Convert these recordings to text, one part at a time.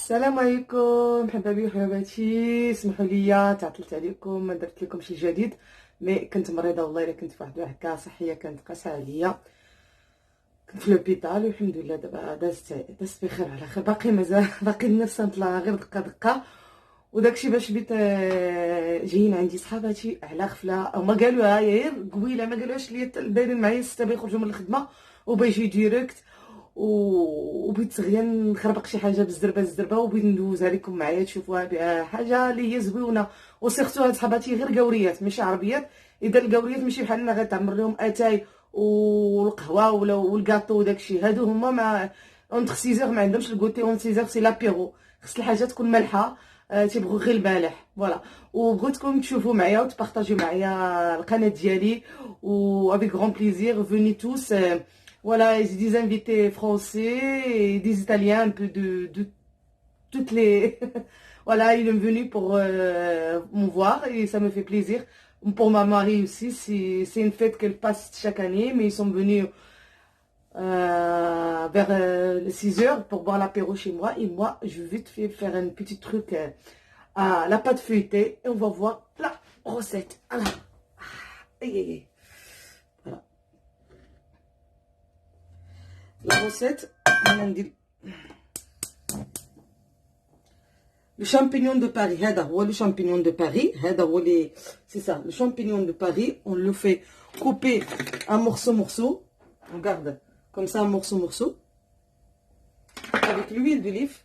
السلام عليكم حبايبي وحباباتي، سمحوا لي تعطلت عليكم، ما درت لكم شي جديد. مي كنت مريضه والله، الا كنت فواحد الوحده صحيه كانت قاسيه عليا، كنت في لوبيتال والحمد لله دابا دازت بخير على خير. باقي مازال باقي النفس نطلع غير دقه دقه، وداكشي باش بيت جايين عندي صحاباتي على غفله، هما قالوها غير قبيله، ما قالوهاش ليا دايرين معايا 6 بيخرجوا من الخدمه وبيجي ديريكت، وبغيت غير نخربق شي حاجه بالزربه وبغيت ندوزها لكم معايا تشوفوها حاجه اللي هي زويونه. وسيرتو هاد صحاباتي غير قوريات ماشي عربيات، اذا القوريات ماشي بحالنا غتعمر لهم اتاي والقهوه ولا والكاطو وداكشي، هادو هما ما اونتر 6 ما عندهمش الكوتي، اون 6 سي لابيرو، خص الحاجه تكون مالحه، تيبغوا غير المالح فوالا. وبغيتكم تشوفوا معايا وتبارطاجيو معايا القناه ديالي، و افيك غون بليزير فوني توس. Voilà, j'ai des invités français et des Italiens, un peu de toutes les... Voilà, ils sont venus pour me voir et ça me fait plaisir. Pour ma mari aussi, c'est une fête qu'elle passe chaque année, mais ils sont venus vers 6 heures pour boire l'apéro chez moi. Et moi, je vais vite faire un petit truc à la pâte feuilletée et on va voir la recette. Alors, aïe, aïe, aïe. Voilà. La recette, le champignon de Paris, le champignon de Paris, c'est ça, le champignon de Paris, on le fait couper en morceaux, on garde comme ça en morceaux, avec l'huile d'olive,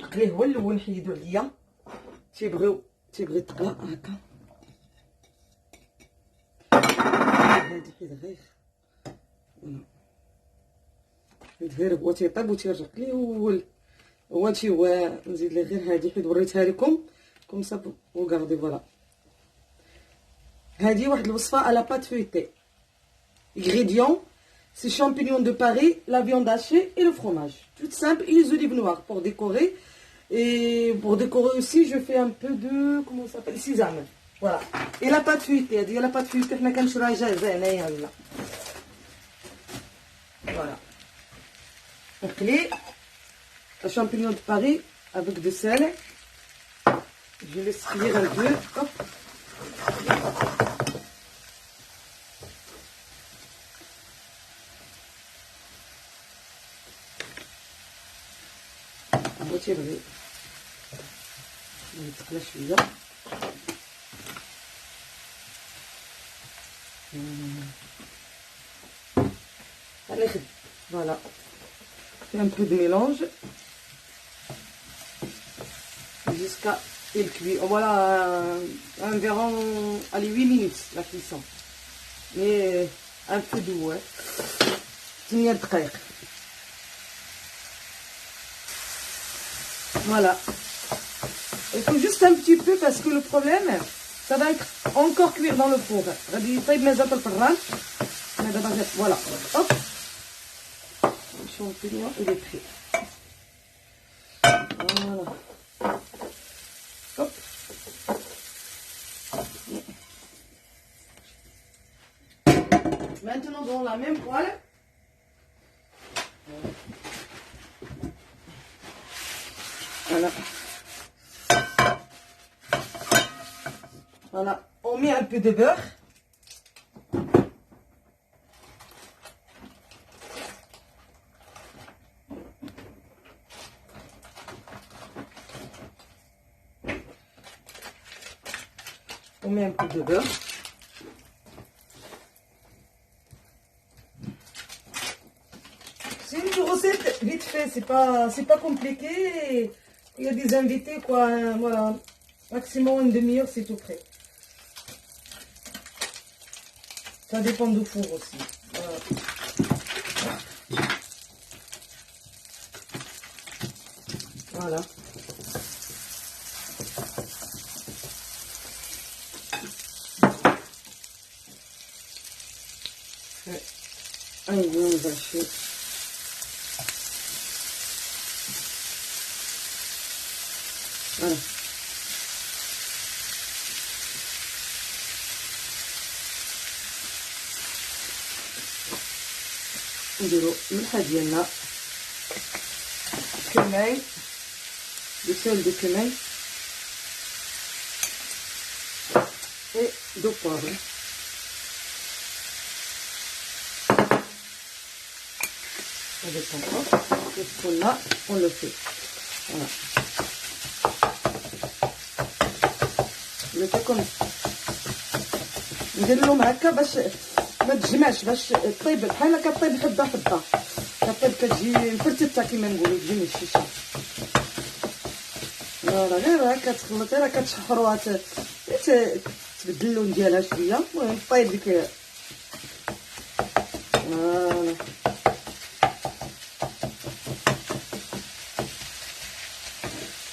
نقليه هو الاول نحيدو عليا، تيبغي تقلى هكا، هادي حيد غير هو تيطيب وتيرجع لي هو هادشي، هو نزيد ليه غير هادي حيت وريتها لكم كوم سا وغاردي فوالا. هادي واحد الوصفه على بات فويتي. ingrédients c'est champignons de Paris, la viande hachée et le fromage, tout simple, et les olives noires pour décorer. Et pour décorer aussi je fais un peu de comment ça s'appelle, sésame, voilà. Et la pâte feuilletée, هادي la pâte feuilletée حنا كنشروها جاهزه هنايا ولا voilà. نقلي le champignon de Paris avec du sel, je laisse cuire un peu, hop. تيبغي يتقلى شويه، allez voilà, fais un peu de mélange jusqu'à il cuit. Voilà, environ allez 8 minutes la cuisson, mais un peu doux, 8 دقائق. Voilà, il faut juste un petit peu parce que le problème ça va être encore cuire dans le four. Voilà, hop, le champignon il est prêt. Voilà, hop. Maintenant dans la même poêle, voilà. Voilà, on met un peu de beurre. On met un peu de beurre. C'est une recette vite fait, c'est pas compliqué. Il y a des invités quoi, voilà, maximum une demi-heure c'est tout prêt. Ça dépend du four aussi. Voilà. Un bon vaché. Voilà. نديرو الملحه ديالنا، كمين دو سول دو كمين اي دو بوافر. هذا الطنطو كيفكونا اون لو في فوالا لو في كوم. ندير لهم هكا باش ما تجمعش، باش طيب بحال هكا طيب حبه حبه، كطيب كتجي مفرتته كيما نقولوا، تجي من الشيشه. فوالا غير هكا تخلطي راه كتشحروها تبدل اللون ديالها شويه. المهم طيب ديك فوالا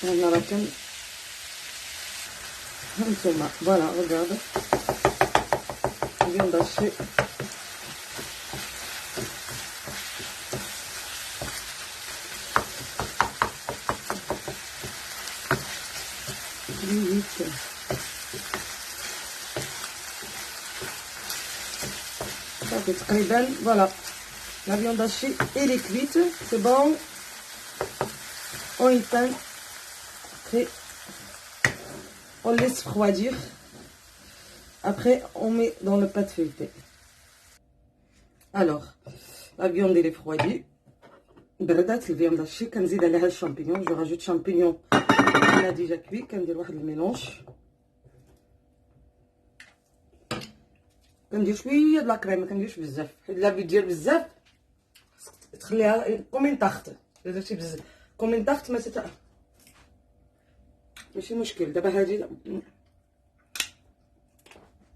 هنا راه هانتوما فوالا ريغاردو اليوم داكشي صافي تقريبا. فوالا لا فيوند هاشي اي كويت سي بون. on éteint après on laisse refroidir, après on met dans le pâte feuilletée. alors la viande elle est refroidie بردات الفيوند هاشي، كنزيد عليها الشامبينيون. جو راجوت شامبينيون انا ديجا كوي، كندير واحد الميلونج، كندير شويه د لا كريم، ما كنديرش بزاف حيت لا دير بزاف تخليها كومين طاخت. الا درتي بزاف كومين طاخت ما ماشي مشكل. دابا هادي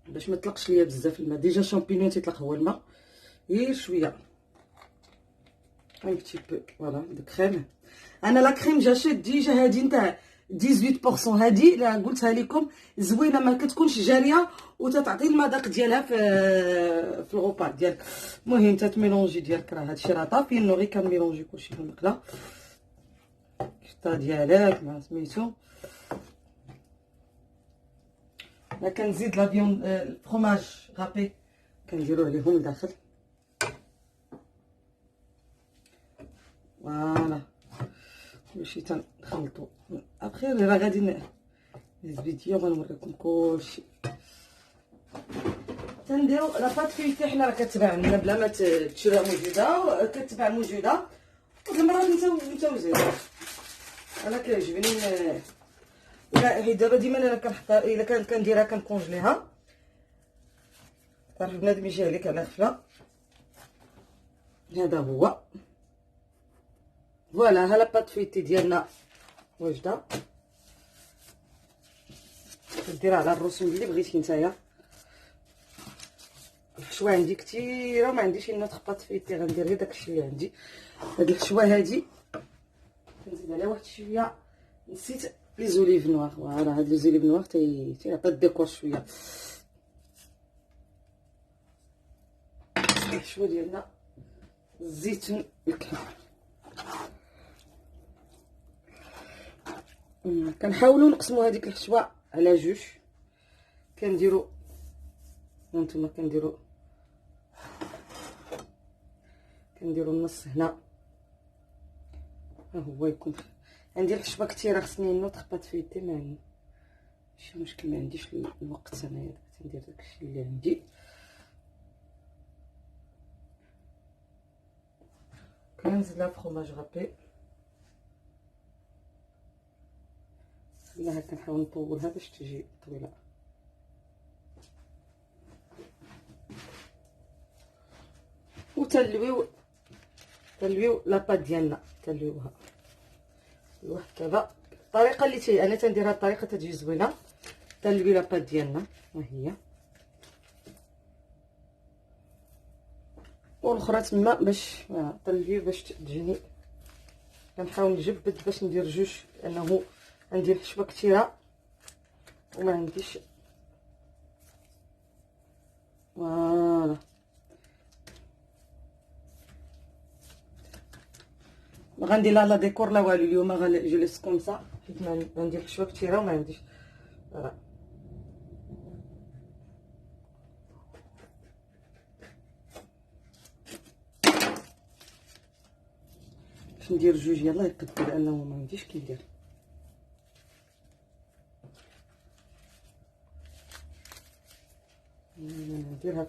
باش ما تطلقش ليا بزاف الماء، ديجا شامبينيون تيطلق هو الماء، غير شويه un petit peu. فوالا دو كريم. انا لا كريم جاشيت ديجا هادي نتاع 18% هادي اللي قلتها لكم زوينه، ما كتكونش جاريه وتتعطي المذاق ديالها في الغوبا ديالك. المهم تتميلونجي ديالك، راه هادشي راه طافي انه غير كنميلونجي كلشي في المقله. الشطه ديالك مع سميتو. لا كنزيد لا فيون الفرomاج غابي كنديرو عليهم لداخل. فوالا كلشي تنخلطو. ابخي راه غادي الفيديو غنوريكم كلشي. تنديرو لا بات فيتي، حنا راه كتباع عندنا بلا ما تشريها موجوده، كتباع موجوده والمرات متوزنه. انا كيعجبني لا هي دابا ديما انا كنحطها، الا كانت كنديرها كنكونجليها. تعرف بنادم يجي عليك على غفله. هذا هو فوالا. ها لا بات فيتي ديالنا واجده، ديرها على الرسوم اللي بغيتي نتايا. الحشوه عندي كثيره وما عنديش الا بات فيتي، غندير غير داكشي اللي عندي. هاد الحشوه هادي كنزيد عليها واحد شويه، نسيت لي زوليف نوار. فوالا هاد لي زوليف نوار تيعطي الديكور شويه. الحشوه ديالنا الزيتون الكحل. كنحاولوا نقسموا هذيك الحشوه على جوج. كنديروا هانتوما كنديروا النص هنا. ها هو يكون عندي الحشوه كثيره، خصني نوض خبات فيتي، ما ماشي مشكل، ما عنديش الوقت انايا ندير داكشي اللي عندي. كنزيد لا فرomاج غابي، خليها كنحاول نطولها باش تجي طويله. وتلويو لاباط ديالنا، تلويوها لواحد كذا الطريقه اللي انا تنديرها. الطريقه تجي زوينه. تلوي لاباط ديالنا ها هي، والاخرى تما باش طلبيه باش تجيني. كنحاول نجبد باش ندير جوج، لانه عندي الحشوه كثيره وما عنديش. فوالا ما غندير لا ديكور لا والو اليوم، جلست كومسا حيت ما عندي الحشوه كثيره وما عنديش. باش ندير جوج يلاه يقدو لانه ما عنديش كيدير. نديرها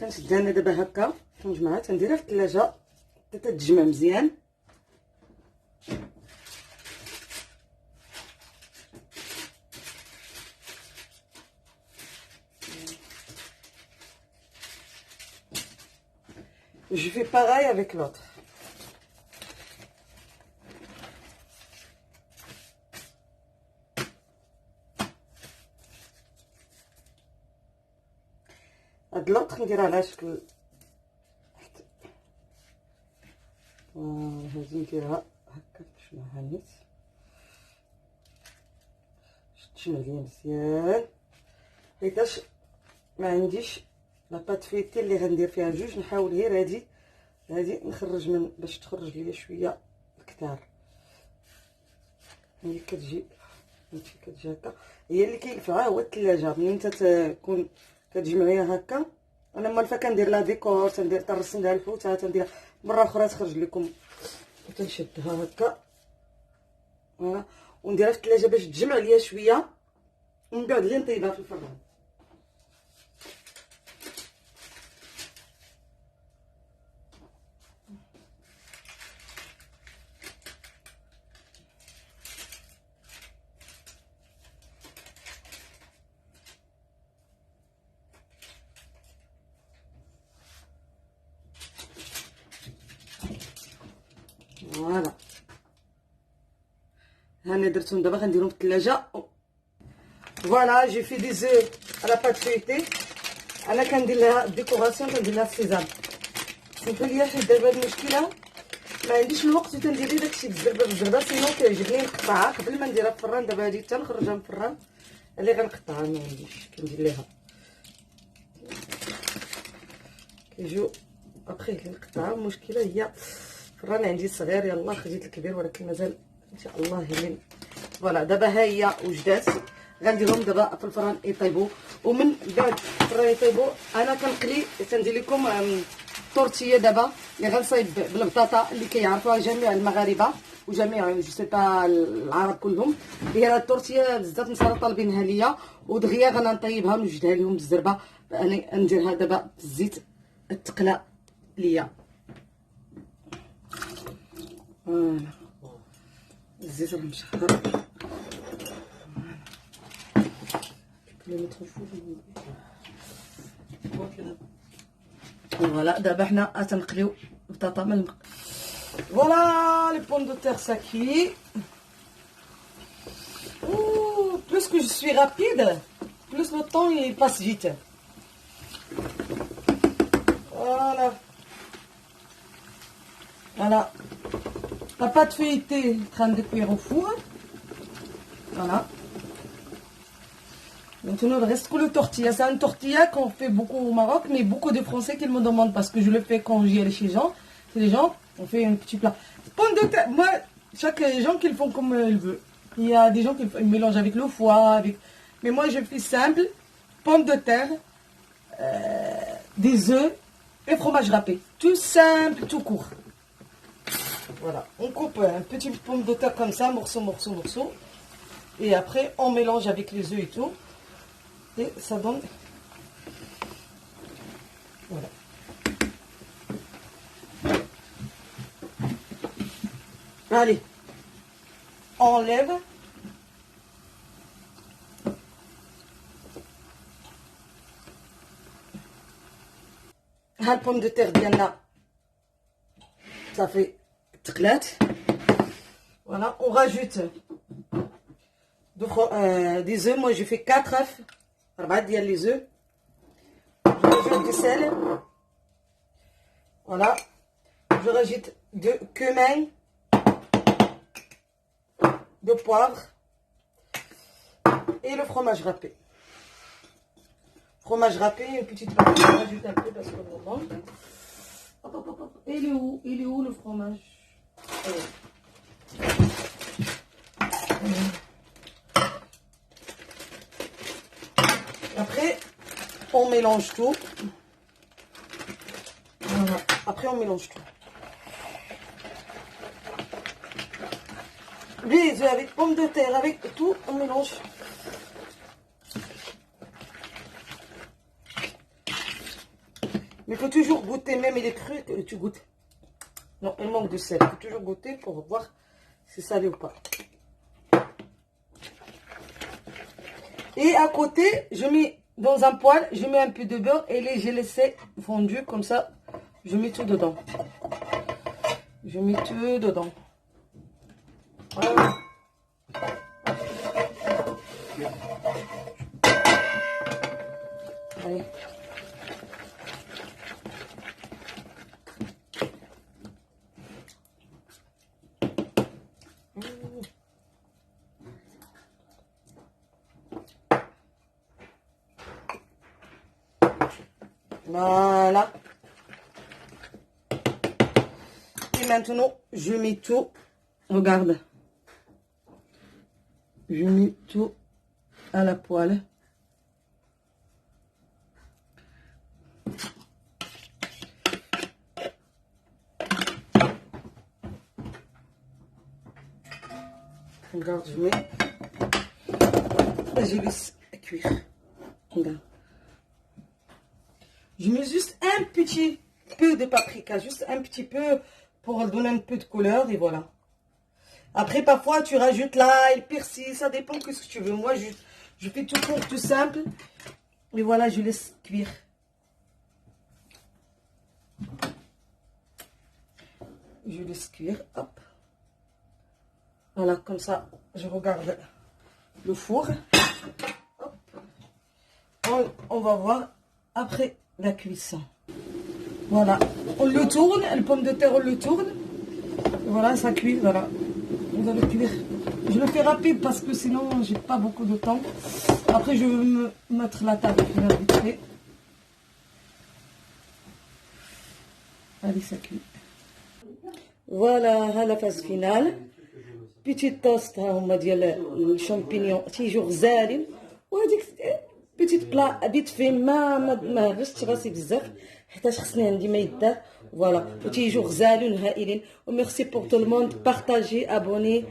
كنشدها انا دابا هكا كنجمعها تنديرها في الثلاجه حتى تتجمع مزيان. Je fais pareil avec l'autre. هاد لوطخ نديرها على شكل هادي نديرها هكا باش معها نيت تجمع ليا مزيان، حيتاش ما عنديش لاباط فيتي اللي غندير فيها جوج. نحاول غير هادي نخرج من باش تخرج ليا شويه الكتار. هي كتجي هكا، هي اللي كينفعها هو الثلاجه. ملي انت تكون كتجمعيها هكا، انا مالفه كندير لها ديكور، تندير ترسم لها الحوته، تندير مره اخرى تخرج لكم. كنشدها هكا فوالا ونديرها في الثلاجه باش تجمع ليا شويه، ومن بعد اللي نطيبها في الفران. فوالا هاني درتهم دابا غنديرهم في الثلاجه. فوالا جي في دي زو على بات فيتي. انا كندير لها ديكوراسيون، كندير لها السيزام سمحوا لي حيت دابا المشكله ما عنديش الوقت وتندير لي داكشي بالزربه بالزربه، سينو كيعجبني نقطعها قبل ما نديرها في الفران. دابا هادي حتى نخرجها من الفران اللي غنقطعها ما عنديش، كندير ليها كيجيو ابخي اللي نقطعها. المشكله هي الفران عندي صغير، يلاه خديت الكبير ولكن مازال ان شاء الله يلين. فوالا دابا ها هي وجدات، غنديرهم دابا في الفران يطيبوا، ومن بعد الفران يطيبوا انا كنقلي. تندير لكم طورتيه دابا اللي غنصايب بالبطاطا اللي كيعرفوها جميع المغاربه وجميع جو سي با العرب كلهم. هي هاد الطورتيه بزاف نصارى طالبينها ليا، ودغيا غنطيبها ونوجدها لهم بالزربه. انا نديرها دابا في الزيت التقله ليا. فوالا الزيت راه مشهر. فوالا دابا حنا تنقليو بطاطا من فوالا لي بوم دو تير ساكي. Plus que je suis rapide, plus le temps il passe vite. Voilà. Voilà. La pâte feuilletée est en train de cuire au four. Voilà. Maintenant, il reste que le tortilla. C'est une tortilla qu'on fait beaucoup au Maroc, mais beaucoup de Français qui me demandent parce que je le fais quand j'y allais chez les gens. On fait un petit plat. Pommes de terre, moi, chaque gens qui le font comme ils veulent. Il y a des gens qui mélangent avec le foie, avec. Mais moi, je fais simple, pommes de terre, des œufs et fromage râpé. Tout simple, tout court. Voilà. On coupe un petit pomme de terre comme ça, morceau, morceau, morceau. Et après, on mélange avec les œufs et tout. Et ça donne. Voilà. Allez. On enlève. La pomme de terre bien là. Ça fait tclate. Voilà. On rajoute des œufs. Moi, je fais 4 œufs. Il y a les œufs. Je rajoute du sel. Voilà. Je rajoute de cumin, de poivre et le fromage râpé. fromage râpé, une petite partie, je rajoute un peu parce qu'on en manque. Hop, hop, hop, hop. Et il est où le fromage? Après, on mélange tout. Voilà. Après, on mélange tout. Les œufs avec pommes de terre, avec tout, on mélange. Mais il faut toujours goûter, même il est cru, que tu goûtes. Non, il manque de sel. Il faut toujours goûter pour voir si c'est salé ou pas. Et à côté, je mets dans un poêle, je mets un peu de beurre et j'ai laissé fondu comme ça. Je mets tout dedans. Je mets tout dedans. Voilà. Allez. Voilà. Et maintenant, je mets tout. Regarde. Je mets tout à la poêle. Regarde, je mets. Je laisse cuire. Regarde. Je mets juste un petit peu de paprika, juste un petit peu pour donner un peu de couleur et voilà. Après, parfois, tu rajoutes l'ail, le persil, ça dépend de ce que tu veux. Moi, je fais tout pour tout simple. Et voilà, je laisse cuire. Je laisse cuire, hop. Voilà, comme ça, je regarde le four. Hop. On va voir après la cuisson. Voilà, on le tourne, les pommes de terre, on le tourne. Et voilà, ça cuit, voilà. Vous allez cuire. Je le fais rapide parce que sinon, j'ai pas beaucoup de temps. Après, je vais me mettre la table vite fait. Allez, ça cuit. Voilà, à la phase finale. Petite toast, on va dire le champignon, toujours غزالين. وهذيك petite plat vite fait ما غشتش راسي بزاف حيتاش خصني عندي ما يدار. Voilà, وتيجوا غزالين هائلين. وميرسي بور تو الموند، بارطاجي، ابوني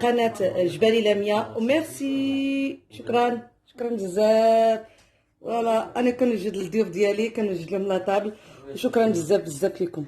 قناه جبالي لميا. وميرسي، شكرا بزاف. فوالا، انا كنوجد الضيوف ديالي، كنوجد لهم لا طابل. وشكرا بزاف لكم.